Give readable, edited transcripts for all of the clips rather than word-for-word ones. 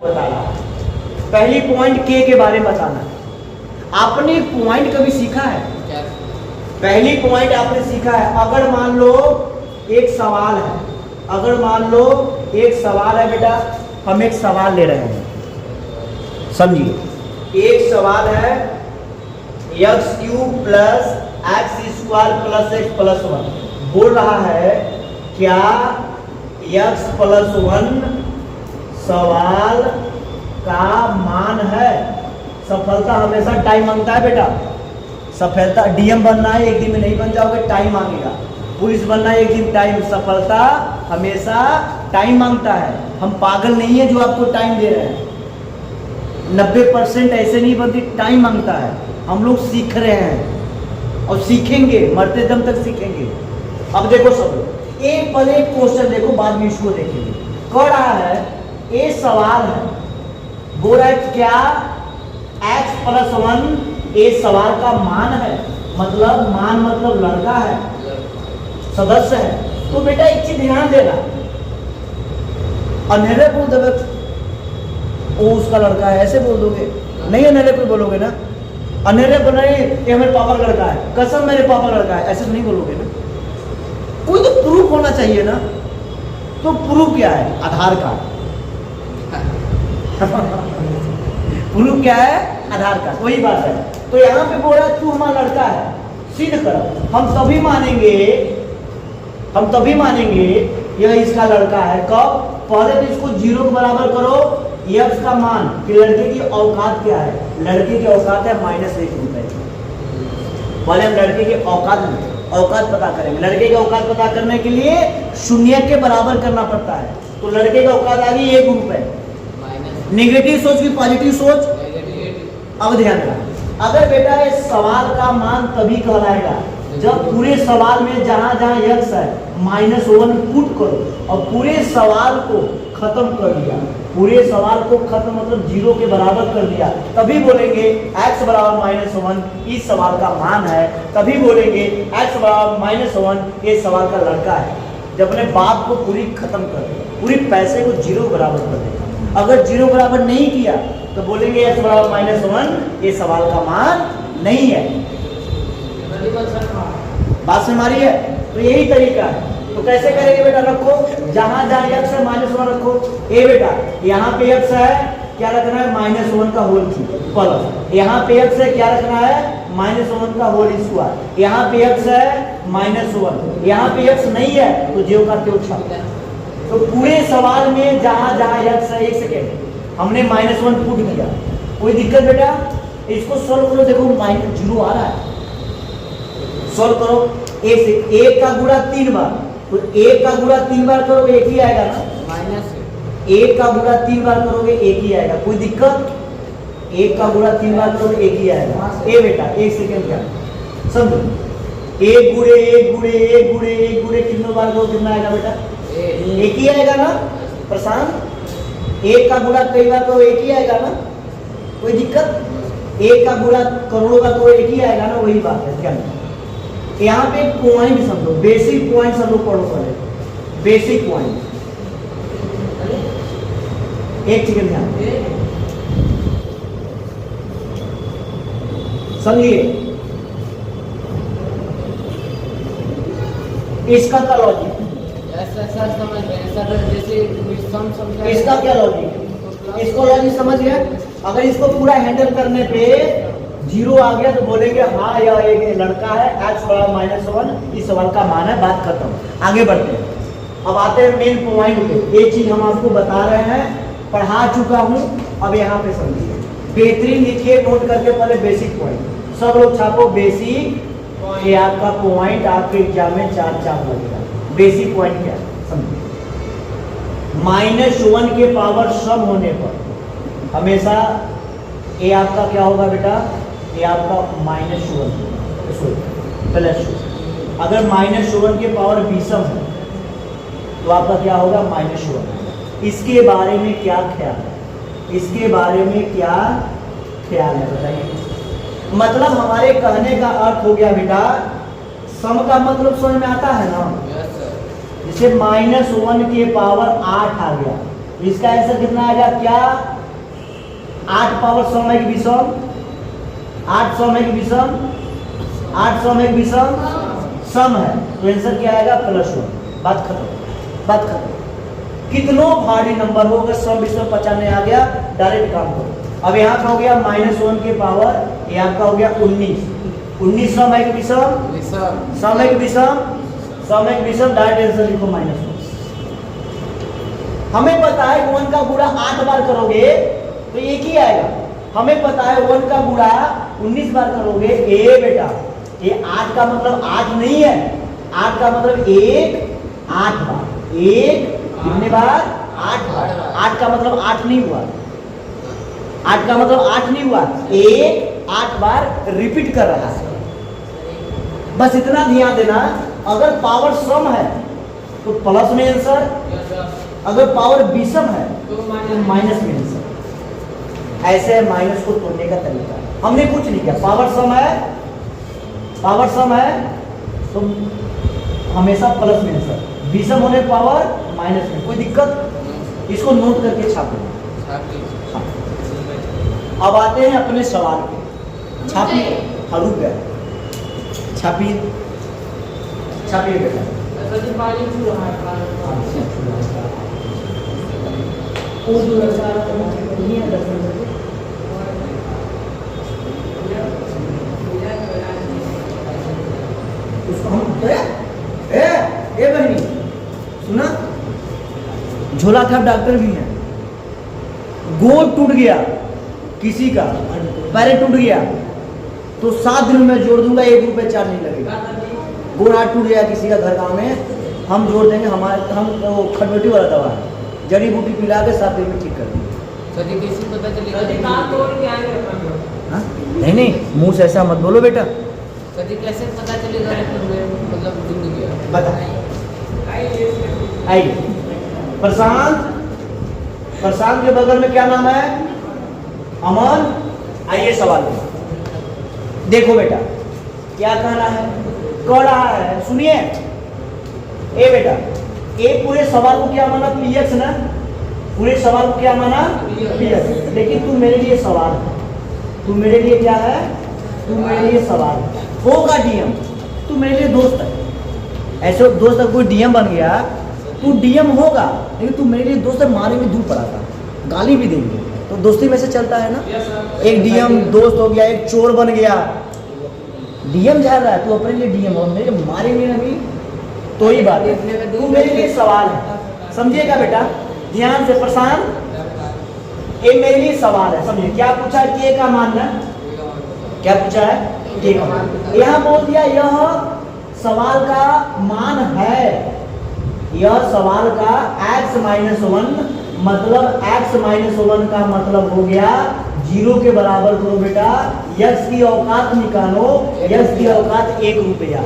बताना। पहली पॉइंट के बारे में बताना। आपने पॉइंट कभी सीखा है? पहली पॉइंट आपने सीखा है, अगर मान लो एक सवाल है, अगर मान लो एक सवाल है बेटा, हम एक सवाल ले रहे हैं, समझिए, एक सवाल है x³ plus x² plus x plus 1, बोल रहा है क्या x+1 सवाल का मान है? सफलता हमेशा टाइम मांगता है बेटा, सफलता डीएम बनना है एक दिन में नहीं बन जाओगे, टाइम मांगेगा। पुलिस बनना है एक दिन, टाइम, सफलता हमेशा टाइम मांगता है। हम पागल नहीं है जो आपको टाइम दे रहे हैं, 90% ऐसे नहीं बनती, टाइम मांगता है। हम लोग सीख रहे हैं और सीखेंगे, मरते दम तक सीखेंगे। अब देखो सब लोग, एक पहले एक क्वेश्चन देखो, बाद में इसको देखेंगे। कह रहा है, ये सवाल है, बोल रहा है क्या x+1 ये सवाल का मान है, मतलब मान मतलब लड़का है, सदस्य है। तो बेटा एक चीज ध्यान देना, अंधेरे बोल दोगे वो उसका लड़का है, ऐसे बोल दोगे नहीं, अंधेरे को बोलोगे ना, अंधेरे को नहीं ये मेरे पापा का लड़का है, कसम मेरे पापा का लड़का है, ऐसे तो नहीं बोलोगे ना। कोई तो प्रूफ होना चाहिए ना। तो प्रूफ क्या है? आधार कार्ड। प्रूफ क्या है? आधार कार्ड। वही बात है। तो यहाँ पे बोल रहा है तू हमारा लड़का है, सिद्ध करो। हम तभी मानेंगे यह इसका लड़का है। कब? पहले तो इसको 0 के बराबर करो, x का मान, कि लड़के की औकात क्या है। लड़के की औकात है -1 रुपए। पहले हम लड़के की औकात पता करेंगे। लड़के की औकात पता करने के लिए 0 के बराबर करना पड़ता है। तो लड़के की औकात आ गई 1 रुपए। नेगेटिव सोच की पॉजिटिव सोच? अब ध्यान देना, अगर बेटा ये सवाल का मान तभी कहलाएगा जब पूरे सवाल में जहां जहां x है -1 पुट करो और पूरे सवाल को खत्म कर दिया। पूरे सवाल को खत्म मतलब 0 के बराबर कर दिया, तभी बोलेंगे x बराबर -1 इस सवाल का मान है। तभी बोलेंगे x बराबर -1 ये सवाल का लड़का है। जब अपने बाप को पूरी खत्म कर दे, पूरी पैसे को 0 बराबर कर देगा। अगर 0 बराबर नहीं किया तो बोलेंगे x बराबर -1 ये सवाल का मान नहीं है। बात समझ मारी है? तो यही तरीका है। तो कैसे करेंगे बेटा? रखो जहां जहां x है -1 रखो। ए बेटा यहाँ पे x है, क्या रखना है? -1 का होल प्लस। यहाँ पे x है, क्या रखना है? -1 का होल स्क्वायर। यहाँ पे x है -1, यहाँ पे x नहीं है तो 0 का क्यों छापा। तो पूरे सवाल में जहां जहां x है, 1 सेकेंड, हमने -1 पुट किया। कोई दिक्कत बेटा? इसको सोल्व करो, देखो -0 आ रहा है। सोल्व करो, 1 का गुणा 3 बार, तो 1 का गुणा 3 बार करोगे 1 ही आएगा ना। 1 का गुणा 3 बार करोगे 1 ही आएगा। कोई दिक्कत? 1 का गुणा 3 बार करोगे 1 ही आएगा। ए बेटा 1 सेकेंड क्या समझो, 1 गुणे 1 गुणे 1 गुणे 1 गुणे कितने बार करो कितना आएगा बेटा? 1 ही आएगा ना प्रशांत। 1 का गुणा कई बार करो 1 ही आएगा ना। कोई दिक्कत? 1 का गुणा करोड़ों का तो 1 ही आएगा ना। वही बात है। क्या यहाँ पे एक पॉइंट समझो, बेसिक पॉइंट सब लोग पढ़ो पहले। बेसिक पॉइंट एक सेकंड ध्यान समझिए। इसका क्या लॉजिक? इसका क्या लॉजिक? इसको लॉजिक समझ गया? अगर इसको पूरा हैंडल करने पे 0 आ गया तो बोलेंगे हाँ यह एक लड़का है, x बराबर -1 इस सवाल का मान है। बात खत्म। आगे बढ़ते हैं। अब आते हैं मेन पॉइंट पे। एक चीज हम आपको बता रहे हैं, पढ़ा चुका हूं, अब यहाँ पे समझिए। बेहतरीन लिखिए, नोट करके पहले बेसिक पॉइंट सब लोग छापो। बेसिक ये आपका पॉइंट आपके एग्जाम में 4 लगेगा। बेसिक पॉइंट क्या समझिए। -1 के पावर सम होने पर हमेशा ये आपका क्या होगा बेटा? ये आपका -1 प्लस 1। अगर -1 के पावर विषम है तो आपका क्या होगा? -1। इसके बारे में क्या ख्याल है? इसके बारे में क्या ख्याल है बताइए। मतलब हमारे कहने का अर्थ हो गया बेटा, सम का मतलब समझ में आता है ना। जैसे -1 के पावर 8 आ गया, इसका आंसर कितना आ गया? क्या 8 पावर सम है कि विषम? 8 सम है कि विषम? 8 सम है कि विषम? सम है, तो आंसर क्या आएगा? +1। बात खत्म, बात खत्म। कितनों भारी नंबर हो, अगर सम विषम पहचानने आ गया, डायरेक्ट काम करो। अब यहाँ का हो गया -1 के पावर, यहाँ का हो गया 19। 19 सम है कि विषम? सम है कि विषम? सम है कि विषम? डायरेक्ट आंसर लिखो -1। हमें पता है 1 का गुणा 8 बार करोगे तो एक ही आएगा। हमें पता है 1 का गुणा 19 बार करोगे, ए बेटा ये 8 का मतलब 8 नहीं है, 8 का मतलब 1 8 बार, 1 कितने बार? 8 बार। 8 का मतलब 8 नहीं हुआ, 8 का मतलब 8 नहीं हुआ, 1 8 बार रिपीट कर रहा है। बस इतना ध्यान देना, अगर पावर सम है तो प्लस में आंसर, अगर पावर विषम है तो माइनस में आंसर। ऐसे माइनस को तोड़ने का तरीका है। हमने कुछ नहीं किया, पावर सम है, पावर सम है तो हमेशा प्लस में आंसर, विषम होने पावर माइनस में। कोई दिक्कत? इसको नोट करके छाप लो। अब आते हैं अपने सवाल पे। छापिए, रुक गए, छापिए, छापिए बेटा। उसको हम ए बहनी सुना, झोला छाप डॉक्टर भी हैं। गोड़ टूट गया किसी का, पैर टूट गया तो 7 दिन में जोड़ दूंगा, 1 रुपये चार्ज नहीं लगेगा। गोड़ हाथ टूट गया किसी का घर गांव में, हम जोड़ देंगे। हमारे हम वो खटबटी वाला दवा है, जड़ी बूटी पिला के 7 दिन में ठीक कर देंगे। नहीं नहीं, मुंह से ऐसा मत बोलो बेटा। कैसे पता चलेगा? मतलब बता। आइए, प्रशांत, प्रशांत के बगल में क्या नाम है? अमन। आइए सवाल में देखो बेटा, क्या कहना है? कह रहा है, सुनिए। ए बेटा, ए पूरे सवाल को क्या माना? पीएक्स ना, पूरे सवाल को क्या माना? पीएक्स। लेकिन तू मेरे लिए सवाल है, तू मेरे लिए क्या है? तू मेरे लिए सवाल होगा डीएम, तू मेरे लिए दोस्त है। ऐसे दोस्त अगर कोई डीएम बन गया, तू डीएम होगा, लेकिन तू मेरे लिए दोस्त है। मारेंगे दूर पड़ा था, गाली भी देंगे, तो दोस्ती में से चलता है ना। एक डीएम दोस्त हो गया, एक चोर बन गया, डीएम जा रहा है, तू अपने लिए डीएम हो, मेरे मारेंगे ना भी तो ही बात है। तू मेरे लिए सवाल है, समझिएगा बेटा ध्यान से। प्रशांत, ये मेरे लिए सवाल है, समझिए। क्या पूछा है? के का मान ना, क्या पूछा है? के का मान। यहाँ बोल दिया यह सवाल का मान है, यह सवाल का x-1 मतलब x-1 का मतलब हो गया 0 के बराबर करो बेटा। x की औकात निकालो, x की औकात 1 रुपया।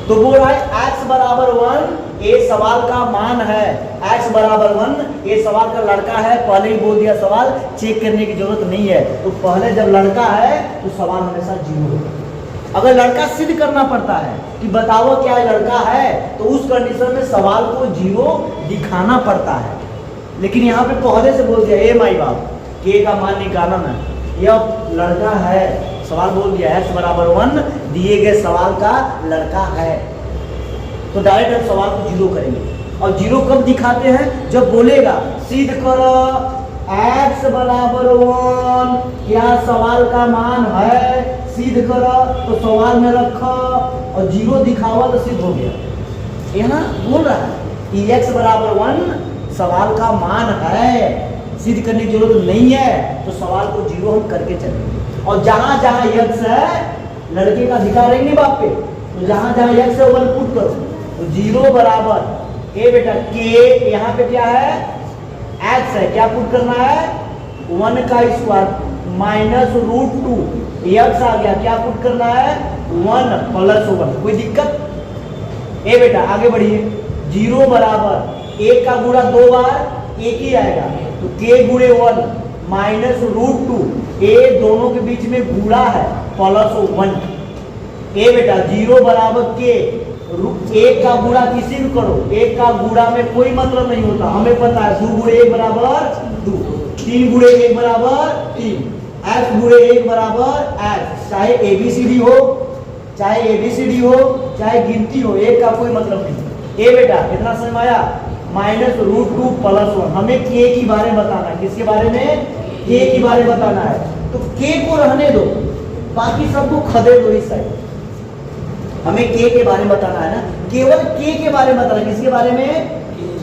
तो बोल रहा है x बराबर 1, ये सवाल का मान है। x बराबर 1, ये सवाल का लड़का है। पहले ही बोल दिया, सवाल चेक करने की जरूरत नहीं है। तो पहले जब लड़का है तो सवाल हमेशा 0 होगा। अगर लड़का सिद्ध करना पड़ता है कि बताओ क्या लड़का है, तो उस कंडीशन में सवाल को 0 दिखाना पड़ता है। लेकिन यहाँ पे पहले से बोल दिया, ए माई बाप, के का मान निकालना ना, यह लड़का है। सवाल बोल दिया x बराबर 1, दिए गए सवाल का लड़का है, तो डायरेक्ट हम सवाल को 0 करेंगे। और 0 कब दिखाते हैं? जब बोलेगा सिद्ध करो x बराबर 1 क्या सवाल का मान है, सिद्ध करो, तो सवाल में रखो और 0 दिखावा तो सिद्ध हो गया। यहाँ बोल रहा है कि x बराबर 1 सवाल का मान है, सिद्ध करने की जरूरत नहीं है, तो सवाल को 0 हम करके चलेंगे। और जहां जहां x है, लड़के का अधिकार है नहीं बाप पे, तो जहां जहां x है 1 पुट करो, तो 0 बराबर ए बेटा के, यहाँ पे क्या है? x है, क्या पुट करना है? 1 का स्क्वायर माइनस √2, x आ गया, क्या पुट करना है? 1 + 1। कोई दिक्कत? ए बेटा आगे बढ़िए। 0 बराबर 1 का गुणा 2 बार 1 ही आएगा, तो k गुणे 1 माइनस √2, ए दोनों के बीच में गुणा है +1। ए बेटा 0 बराबर के, 1 का गुणा किसी भी करो, 1 का गुणा में कोई मतलब नहीं होता, हमें पता है 2 गुणे 1 बराबर 2। 3 गुणे 1 बराबर 3, x गुणे 1 बराबर x। चाहे ABCD हो, चाहे ABCD हो, चाहे गिनती हो, एक का कोई मतलब नहीं। ए बेटा कितना समझ में आया? -√2 + 1। हमें k की बारे में बताना है। किसके बारे में? k की बारे में बताना है। तो k को रहने दो, बाकी सबको खदे दो इस साइड। हमें k के बारे में बताना है ना, केवल k के बारे में बताना। किसके बारे में?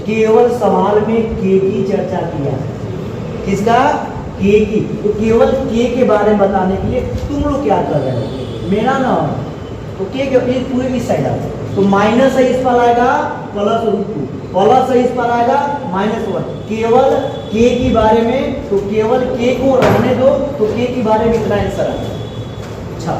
केवल सवाल में k की चर्चा किया। किसका? k की। तो केवल k के बारे में बताने के लिए तुम लोग क्या कर रहे हो? मेरा ना तो k के पूरे इस साइड आ, तो माइनस है इस पर आएगा +√2, प्लस है इस पर आएगा -1। केवल k की बारे में, तो केवल k को रहने दो, तो k के बारे में इतना आंसर आएगा। अच्छा